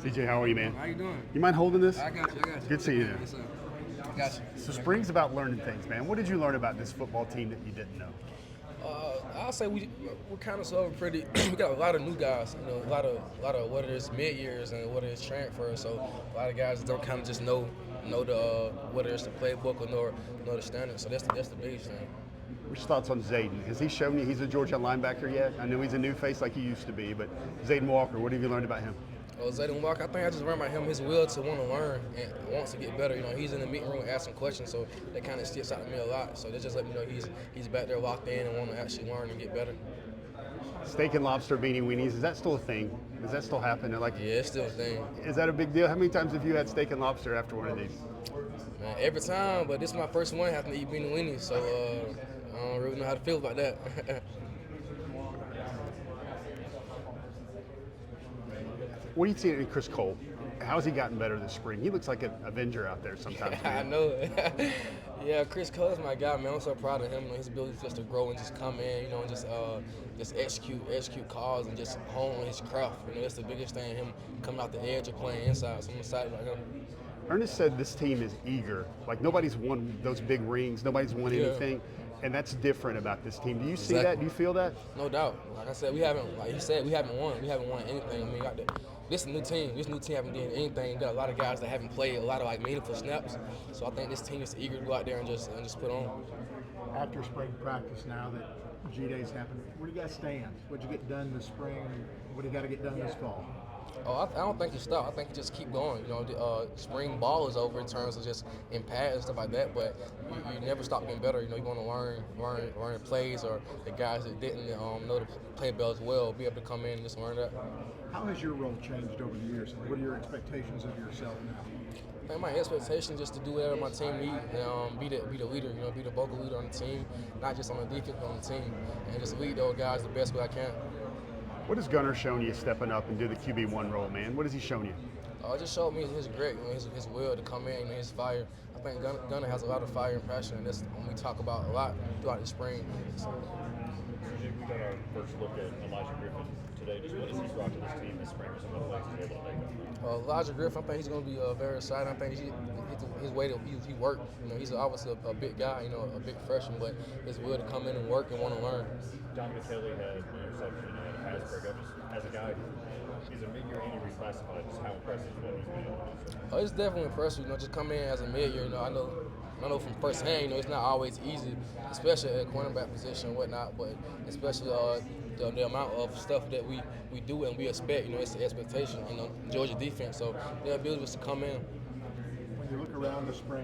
CJ, how are you, man? How you doing? You mind holding this? I got you. Good seeing you. Yes, sir. Got you. So spring's about learning things, man. What did you learn about this football team that you didn't know? I'll say we're kind of sort of pretty. We got a lot of new guys, a lot of what it is mid years and what it is transfers. So a lot of guys that don't kind of just know the what it is the playbook or know the standards. So that's the biggest thing. What's your thoughts on Zayden? Has he shown you he's a Georgia linebacker yet? I know he's a new face like he used to be, but Zayden Walker, what have you learned about him? Zayden Walker, I think I just learned about him his will to want to learn and wants to get better. He's in the meeting room asking questions, so that kind of sticks out to me a lot. So that just let me know he's back there locked in and want to actually learn and get better. Steak and lobster beanie weenies, is that still a thing? Does that still happen? Yeah, it's still a thing. Is that a big deal? How many times have you had steak and lobster after one of these? Man, every time, but this is my first one having to eat beanie weenies, so I don't really know how to feel about that. What do you see in Chris Cole? How has he gotten better this spring? He looks like an Avenger out there sometimes. I know. Yeah, Chris Cole is my guy, man. I'm so proud of him. His ability just to grow and just come in, and just execute calls and just hone on his craft. That's the biggest thing. Him coming out the edge or playing inside. So I'm excited about him. Ernest said this team is eager. Like nobody's won those big rings. Nobody's won anything. And that's different about this team. Do you see that? Do you feel that? No doubt. Like I said, like he said, we haven't won. We haven't won anything. I mean, this new team. This new team haven't done anything. Got a lot of guys that haven't played a lot of meaningful snaps. So I think this team is eager to go out there and just put on. After spring practice, now that G-Day's happened, where do you guys stand? What'd you get done this spring? What do you got to get done this fall? I don't think you stop. I think you just keep going. Spring ball is over in terms of just in pads and stuff like that, but you never stop getting better. You want to learn plays, or the guys that didn't know the play bell as well, be able to come in and just learn that. How has your role changed over the years? What are your expectations of yourself now? I think my expectation is just to do whatever my team needs, and be the leader, be the vocal leader on the team, not just on the defense, but on the team, and just lead those guys the best way I can. What has Gunner shown you stepping up and do the QB1 role, man? What has he shown you? It just showed me his grit, his will to come in, his fire. I think Gunner has a lot of fire and passion, and that's what we talk about a lot throughout the spring. So. We got our first look at Elijah Griffin today. Just what has he brought to this team this spring, or some of the things he's able to make? Elijah Griffin, I think he's going to be very exciting. I think his way that he worked. He's obviously a big guy, a big freshman, but his will to come in and work and want to learn. Dominic Kelly had interception at Hasburg. As a guy, he's a mid-year and he reclassified. Just how impressive what he's been able to do. It's definitely impressive. Just come in as a mid-year. I know from firsthand. It's not always easy, especially at cornerback position and whatnot. But especially the amount of stuff that we do and we expect. It's the expectation. Georgia defense. So the ability was to come in. When you look around the spring.